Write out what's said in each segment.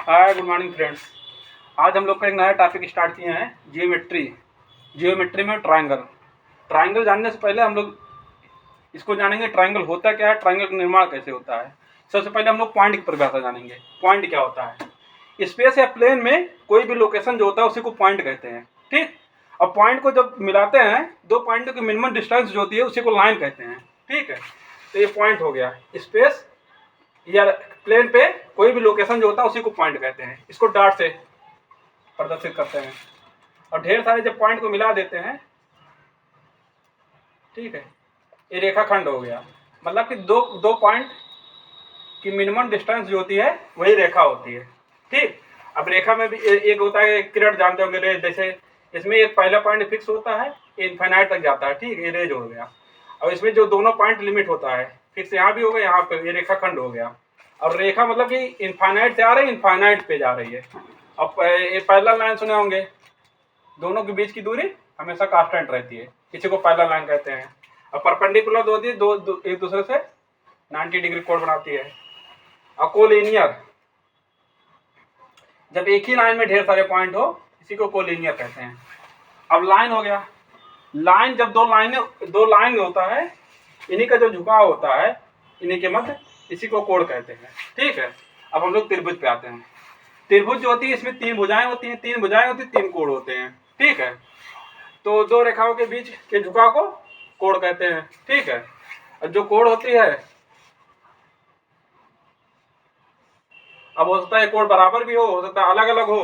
Hi good morning friends. आज हम लोग का एक नया टॉपिक स्टार्ट किए हैं, जियोमेट्री। जियोमेट्री में ट्राइंगल जानने से पहले हम लोग इसको जानेंगे, ट्राइंगल होता क्या है, ट्राइंगल का निर्माण कैसे होता है। सबसे पहले हम लोग पॉइंट की परिभाषा जानेंगे। पॉइंट क्या होता है? स्पेस या प्लेन में कोई भी लोकेशन जो होता है उसी को पॉइंट कहते हैं। ठीक। और पॉइंट को जब मिलाते हैं, दो पॉइंटों की मिनिमम डिस्टेंस जो होती है उसी को लाइन कहते हैं। ठीक है, तो ये पॉइंट हो गया। स्पेस या प्लेन पे कोई भी लोकेशन जो होता है उसी को पॉइंट कहते हैं। इसको डॉट से प्रदर्शित करते हैं। और ढेर सारे जब पॉइंट को मिला देते हैं, ठीक है, ये रेखाखंड हो गया। मतलब कि दो दो पॉइंट की मिनिमम डिस्टेंस जो होती है वही रेखा होती है। ठीक। अब रेखा में भी एक होता है किरण, जानते होंगे, रेज। जैसे इसमें एक पहला पॉइंट फिक्स होता है, इनफाइनाइट तक जाता है। ठीक, ये रेज हो गया। और इसमें जो दोनों पॉइंट लिमिट होता है, फिक्स यहाँ भी हो गया, यहाँ पे ये रेखाखंड हो गया। और रेखा मतलब कि इनफाइनाइट से आ रही है, इनफाइनाइट पे जा रही है। अब ये पैरेलल लाइन सुने होंगे, दोनों के बीच की दूरी हमेशा कांस्टेंट रहती है, किसी को पैरेलल लाइन कहते हैं। और परपेंडिकुलर दो होती है, दो एक दूसरे से 90 डिग्री कोण बनाती है। और कोलिनियर, जब एक ही लाइन में ढेर सारे पॉइंट हो, इसी को कोलिनियर कहते हैं। अब लाइन हो गया। लाइन जब दो लाइन होता है, इन्हीं का जो झुकाव होता है इन्हीं के मध्य, इसी को कोण कहते हैं। ठीक है। अब हम लोग त्रिभुज पे आते हैं। त्रिभुज जो होती है इसमें तीन भुजाएं होती हैं, तीन कोण होते हैं। ठीक है, तो दो रेखाओं के बीच के झुकाव को कोण कहते हैं। ठीक है। और जो कोण होती है, अब हो सकता है कोण बराबर भी हो सकता है अलग अलग हो,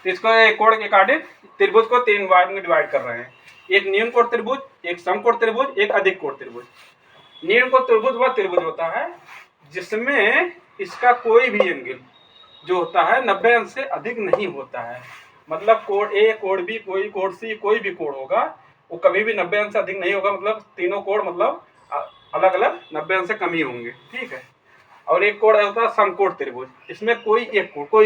तो इसको कोण के अकॉर्डिंग त्रिभुज को तीन भाग में डिवाइड कर रहे हैं। एक न्यून कोण त्रिभुज, एक समकोण त्रिभुज, एक अधिक कोण त्रिभुज। न्यून कोण त्रिभुज वह त्रिभुज होता है जिसमें इसका कोई भी एंगल जो होता है 90 अंश से अधिक नहीं होता है। मतलब कोण ए, कोण बी, कोण सी, कोई भी कोण होगा वो कभी भी 90 अंश से अधिक नहीं होगा। मतलब तीनों कोण मतलब अलग अलग 90 अंश से कम ही होंगे। ठीक है। और एक कोण होता है समकोण त्रिभुज, इसमें कोई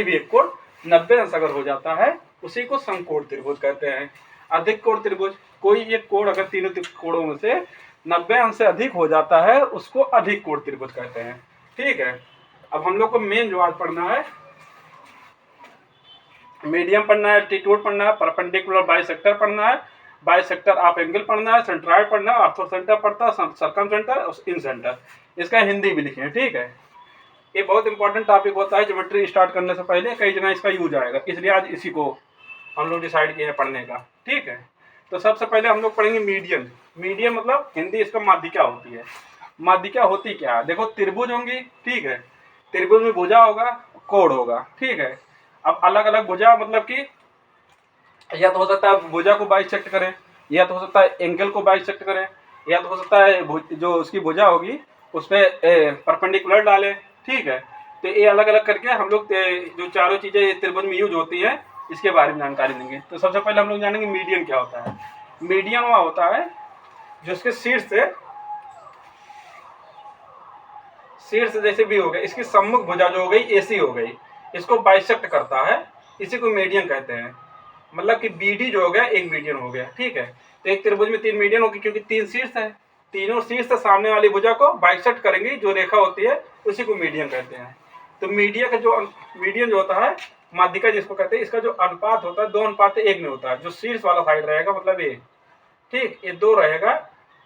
भी एक कोण 90 अंश अगर हो जाता है उसी को समकोण त्रिभुज कहते हैं। अधिक कोण त्रिभुज, कोई एक कोण अगर तीनों कोणों में से 90 अंश से अधिक हो जाता है उसको अधिक कोण त्रिभुज कहते हैं। ठीक है। अब हम लोग को मेन जो आज पढ़ना है, मीडियम पढ़ना है, एल्टीट्यूड पढ़ना है, परपेंडिकुलर बाइसेक्टर पढ़ना है, बाइसेक्टर ऑफ एंगल पढ़ना है, सेंट्रॉइड पढ़ना है, ऑर्थो सेंटर पढ़ता है, सर्कम सेंटर और इन सेंटर। इसका हिंदी भी लिखे। ठीक है। ये बहुत इंपॉर्टेंट टॉपिक होता है, ज्योमेट्री स्टार्ट करने से पहले कई जगह इसका यूज आएगा, इसलिए आज इसी को हम लोग डिसाइड किए हैं पढ़ने का। ठीक है। तो सबसे पहले हम लोग पढ़ेंगे मीडियन। मीडियन मतलब हिंदी इसका माध्यिका होती है। माध्यिका होती क्या है? देखो, त्रिभुज होंगी। ठीक है। त्रिभुज में भुजा होगा, कोण होगा। ठीक है। अब अलग अलग भुजा मतलब कि या तो हो सकता है भुजा को बाइसेक्ट करें, या तो हो सकता है एंगल को बाइसेक्ट करें, या तो हो सकता है जो उसकी भुजा होगी उस पर परपेंडिकुलर डालें। ठीक है। तो ये अलग अलग करके हम लोग जो चारों चीज़ें त्रिभुज में यूज होती हैं इसके बारे में जानकारी देंगे। तो सबसे पहले हम लोग जानेंगे मीडियन क्या होता है। मीडियन वह होता है जो उसके शीर्ष जैसे भी हो गए, इसकी सम्मुख भुजा जो हो गई एसी हो गई, इसको बाइसेक्ट करता है, इसी को मीडियन कहते हैं। मतलब कि बीडी जो हो गया एक मीडियन हो गया। ठीक है। तो एक त्रिभुज में तीन मीडियन होगी क्योंकि तीन शीर्ष है, तीनों शीर्ष से सामने वाली भुजा को बाइसेक्ट करेंगे, जो रेखा होती है उसी को मीडियन कहते हैं। तो मीडियन जो होता है, माध्यिका जिसको कहते हैं, इसका जो अनुपात होता है 2:1 में होता है। जो शीर्ष वाला साइड रहेगा मतलब ये, ठीक, ये 2 रहेगा,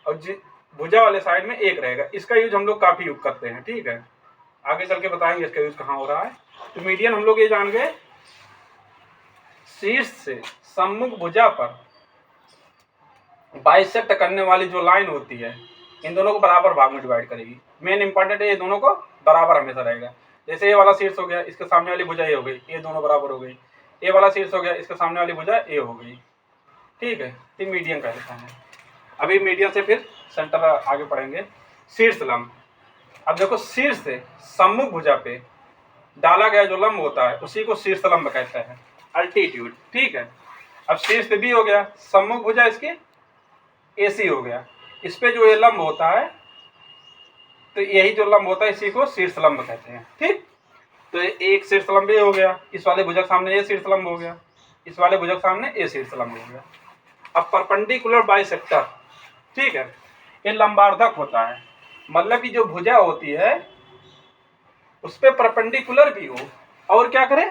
और भुजा वाले साइड में 1 रहेगा। इसका यूज हम लोग काफी यूज करते हैं। ठीक है। आगे चल के बताएंगे इसका यूज कहाँ हो रहा है। तो मीडियन हम लोग ये जान गए, शीर्ष से सम्मुख भुजा पर बाइसेक्ट करने वाली जो लाइन होती है इन दोनों को बराबर भाग में डिवाइड करेगी। मेन इंपॉर्टेंट है, ये दोनों को बराबर हमेशा रहेगा। जैसे ये वाला शीर्ष हो गया, इसके सामने वाली भुजा ए हो गई, ये दोनों बराबर हो गई। ये वाला शीर्ष हो गया, इसके सामने वाली भुजा ए हो गई। ठीक है। तो मीडियन का हिस्सा है। अभी मीडियन से फिर सेंटर आगे पढ़ेंगे। शीर्ष लंब। अब देखो, शीर्ष से सम्मुख भुजा पे डाला गया जो लंब होता है उसी को शीर्ष लंब कहते हैं, अल्टीट्यूड। ठीक है। अब शीर्ष भी हो गया, सम्मुख भुजा इसकी एसी हो गया, इस पे जो ये लंब होता है, तो यही जो लंब होता है इसी को शीर्ष लंब कहते हैं। ठीक। तो एक शीर्ष लंब ये हो गया, इस वाले भुजा के सामने ये शीर्ष लंब हो गया, इस वाले भुजा के सामने ये शीर्ष लंब हो गया। अब परपेंडिकुलर बाइसेक्टर, ठीक है, ये लंबार्धक होता है। मतलब कि जो भुजा होती है उस पे परपेंडिकुलर भी हो और क्या करे,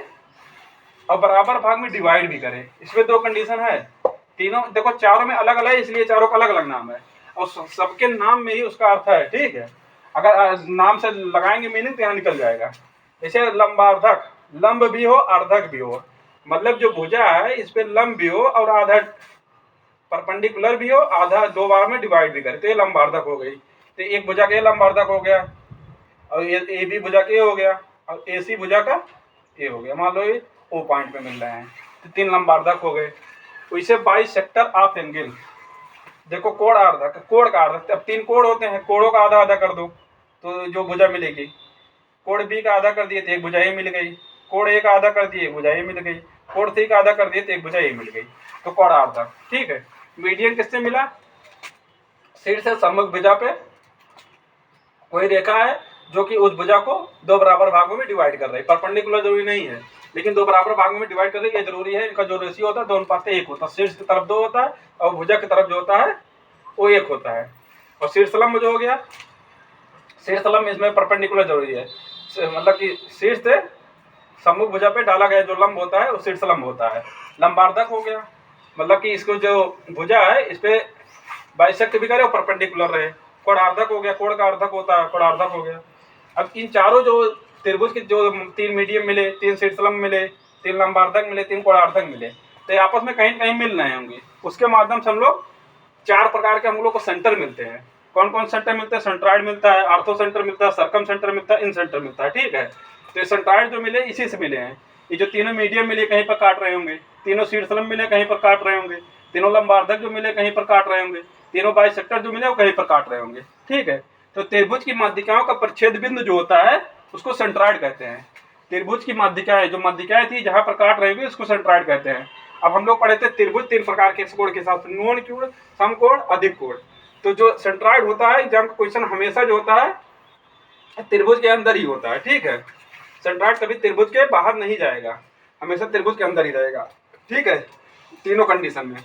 और बराबर भाग में डिवाइड भी करे। इसमें दो कंडीशन है, तीनों देखो चारों में अलग अलग है, इसलिए चारों का अलग अलग नाम है और सबके नाम में ही उसका अर्थ है। ठीक है, अगर नाम से लगाएंगे मीनिंग तो यहाँ निकल जाएगा। जैसे लंबार्धक, लंब भी हो अर्धक भी हो, मतलब जो भुजा है इस पे लंब भी हो और आधा परपेंडिकुलर भी हो, आधा दो बार में डिवाइड भी करे तो ये लंबार्धक हो गई। तो एक भुजा का ये लंबार्धक हो गया और ये ए बी भुजा का ये हो गया और ए सी भुजा का ये हो गया। मान लो ये ओ पॉइंट पे मिल रहे हैं तो तीन लंबार्धक हो गए। तो इसे बाइसेक्टर ऑफ एंगल, देखो कोण आर्धक, कोण का आर्धक, अब तीन कोण होते हैं, कोणों का आधा आधा कर दो तो जो भुजा मिलेगी। कोण बी का आधा कर दिए तो एक भुजा ये मिल गई, कोण ए का आधा कर दिए भुजा ये मिल गई, कोण सी का आधा कर दिए तो एक भुजा ये मिल गई, तो कोण आर्धक। ठीक है, मीडियन किससे मिला, शीर्ष से सम्मुख भुजा पे कोई रेखा है जो कि उस भुजा को दो बराबर भागों में डिवाइड कर रही है। परपेंडिकुलर जरूरी नहीं है लेकिन दो बराबर भागों में डिवाइड कर रही है, ये जरूरी है। इनका जो रेशियो होता है 2:1 होता है, शीर्ष की तरफ 2 होता है और भुजा की तरफ जो होता है वो 1 होता है। और शीर्षलंब जो हो गया, शीर्षलंब इसमें परपेंडिकुलर जरूरी है, मतलब कि शीर्ष से सम्मुख भुजा पे डाला गया जो लंब होता है वो शीर्षलंब होता है। लंबार्धक हो गया, मतलब कि इसको जो भुजा है इस पे बाइसेक्ट भी करे और परपेंडिकुलर रहे। कोणार्धक हो गया, कोण का अर्धक होता है, कोणार्धक हो गया। अब इन चारों जो त्रिभुज के जो तीन मीडियम मिले, तीन शीर्षलंब मिले, तीन लंबार्धक मिले, तीन कोणार्धक मिले, तो ये आपस में कहीं कहीं मिल रहे होंगे। उसके माध्यम से हम लोग चार प्रकार के हम लोग को सेंटर मिलते हैं। कौन कौन सेंटर मिलते हैं, सेंट्राइड मिलता है, आर्थो सेंटर मिलता है, सर्कम सेंटर मिलता है, इन सेंटर मिलता है। ठीक है, तो ये सेंट्राइड जो मिले इसी से मिले हैं। ये जो तीनों मीडियम मिले कहीं पर काट रहे होंगे, तीनों शीर्षलंब मिले कहीं पर काट रहे होंगे, तीनों लंबार्धक जो मिले कहीं पर काट रहे होंगे, तीनों बाइसेक्टर जो मिले वो कहीं पर काट रहे होंगे। ठीक है, तो त्रिभुज की माध्यिकाओं का परिच्छेद बिंदु जो होता है उसको सेंट्राइड कहते हैं। त्रिभुज की माध्यिकाएं, जो माध्यिकाएं थी जहां पर काट रहे होंगे उसको सेंट्राइड कहते हैं। अब हम लोग पढ़े थे त्रिभुज तीन प्रकार के कोण के हिसाब से, न्यून कोण, समकोण, अधिक कोण। तो जो सेंट्राइड होता है, एग्जाम का क्वेश्चन हमेशा जो होता है त्रिभुज के अंदर ही होता है। ठीक है, सेंट्राइड कभी त्रिभुज के बाहर नहीं जाएगा, हमेशा त्रिभुज के अंदर ही रहेगा। ठीक है, तीनों कंडीशन में।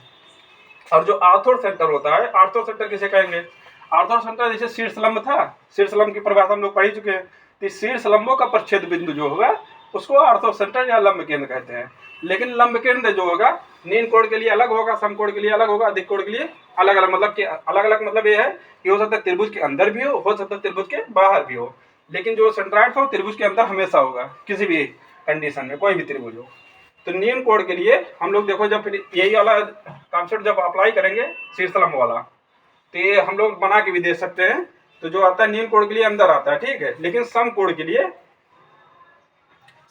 और जो आर्थो सेंटर होता है, आर्थो सेंटर किसे कहेंगे, आर्थो सेंटर जैसे शीर्षलंब था, शीर्षलंब की परिभाषा हम लोग पढ़ ही चुके हैं। तो शीर्षलंबों का परिच्छेद बिंदु जो होगा उसको आर्थो सेंटर या लंब केंद्र कहते हैं। लेकिन लंब केंद्र जो होगा नीन कोण के लिए अलग होगा, समकोण के लिए अलग होगा, अधिक कोण के लिए अलग अलग। मतलब कि अलग अलग मतलब ये है कि हो सकता है त्रिभुज के अंदर भी हो सकता है त्रिभुज के बाहर भी हो, लेकिन जो सेंट्राइड था त्रिभुज के अंदर हमेशा होगा, किसी भी कंडीशन में कोई भी त्रिभुज हो। तो नीन कोण के लिए हम लोग देखो, जब फिर यही वाला कॉन्सेप्ट जब अप्लाई करेंगे शीर्षलंब वाला, तो ये हम लोग बना के भी दे सकते हैं। तो जो आता है नीन कोण के लिए अंदर आता है। ठीक है, लेकिन समकोण के लिए,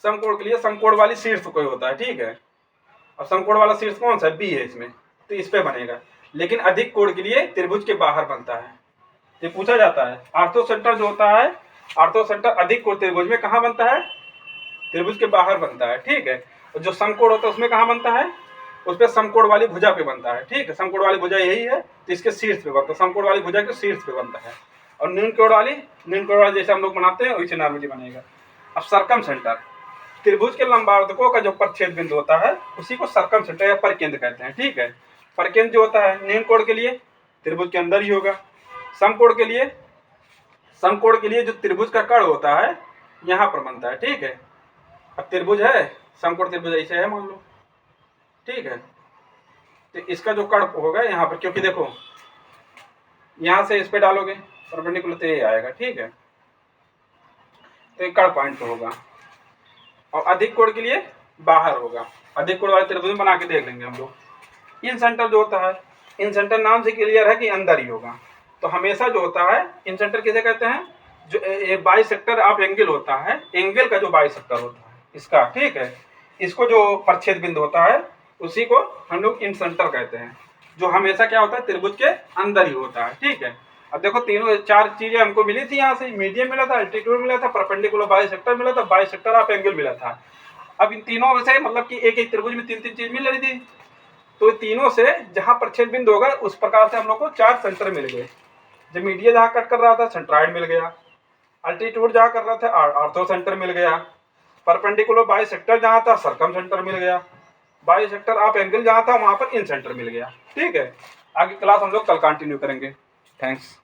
समकोण के लिए समकोण वाली शीर्ष कोई होता है। ठीक है, अब समकोण वाला शीर्ष कौन सा है, बी है इसमें, तो इस पे बनेगा। लेकिन अधिक कोण के लिए त्रिभुज के बाहर बनता है, ये पूछा जाता है। आर्थो सेंटर जो होता है, आर्थो सेंटर अधिक कोण त्रिभुज में कहाँ बनता है, त्रिभुज के बाहर बनता है। ठीक है, और जो समकोण होता है उसमें कहाँ बनता है, उस पर समकोण वाली भुजा पे बनता है। ठीक है, समकोण वाली भुजा यही है तो इसके शीर्ष पे बनता है, समकोण वाली भुजा के शीर्ष पे बनता है। और न्यून कोण वाली जैसे हम लोग बनाते हैं वैसे नॉर्मली बनेगा। अब सर्कम सेंटर, त्रिभुज के लंबार्धकों का जो परिच्छेद बिंदु होता है उसी को सर्कम सेंटर या परकेंद्र कहते हैं। ठीक है, परकेंद्र जो होता है न्यून कोण के लिए त्रिभुज के अंदर ही होगा, समकोण के लिए जो त्रिभुज का कर्ण होता है यहाँ पर बनता है। ठीक है, अब त्रिभुज है, समकोण त्रिभुज ऐसे है मान लो। ठीक है, तो इसका जो कर्ण होगा यहाँ पर, क्योंकि देखो यहाँ से इस पे डालोगे परपेंडिकुलर तो ये आएगा। ठीक है, तो एक कर्ण पॉइंट तो होगा। और अधिक कोण के लिए बाहर होगा, अधिक कोण वाले त्रिभुज बना के देख लेंगे हम लोग। इन सेंटर जो होता है, इन सेंटर नाम से क्लियर है कि अंदर ही होगा। तो हमेशा जो होता है इन सेंटर किसे कहते हैं, जो बाइसेक्टर ऑफ एंगल होता है, एंगल का जो बाइसेक्टर होता है इसका। ठीक है, इसको जो परिच्छेद बिंदु होता है उसी को हम लोग इन सेंटर कहते हैं, जो हमेशा क्या होता है त्रिभुज के अंदर ही होता है। ठीक है, अब देखो तीनों चार चीजें हमको मिली थी, यहाँ से मीडियम मिला था, अल्टीट्यूड मिला था, परपेंडिकुलर बाइसेक्टर मिला था, बाइसेक्टर ऑफ एंगल मिला था। अब इन तीनों में से मतलब कि एक एक त्रिभुज में तीन तीन चीज मिल रही थी, तो तीनों से जहां परिच्छेद बिंदु होगा उस प्रकार से हम लोग को चार सेंटर मिल गए। जब मीडियम जहां कट कर रहा था सेंट्राइड मिल गया, अल्टीट्यूड जहां कर रहा था आर्थो सेंटर मिल गया, परपेंडिकुलर बाइसेक्टर जहां था सर्कम सेंटर मिल गया, बाइसेक्टर ऑफ एंगल जहां था वहां पर इन सेंटर मिल गया। ठीक है, आगे क्लास हम लोग कल कंटिन्यू करेंगे। थैंक्स।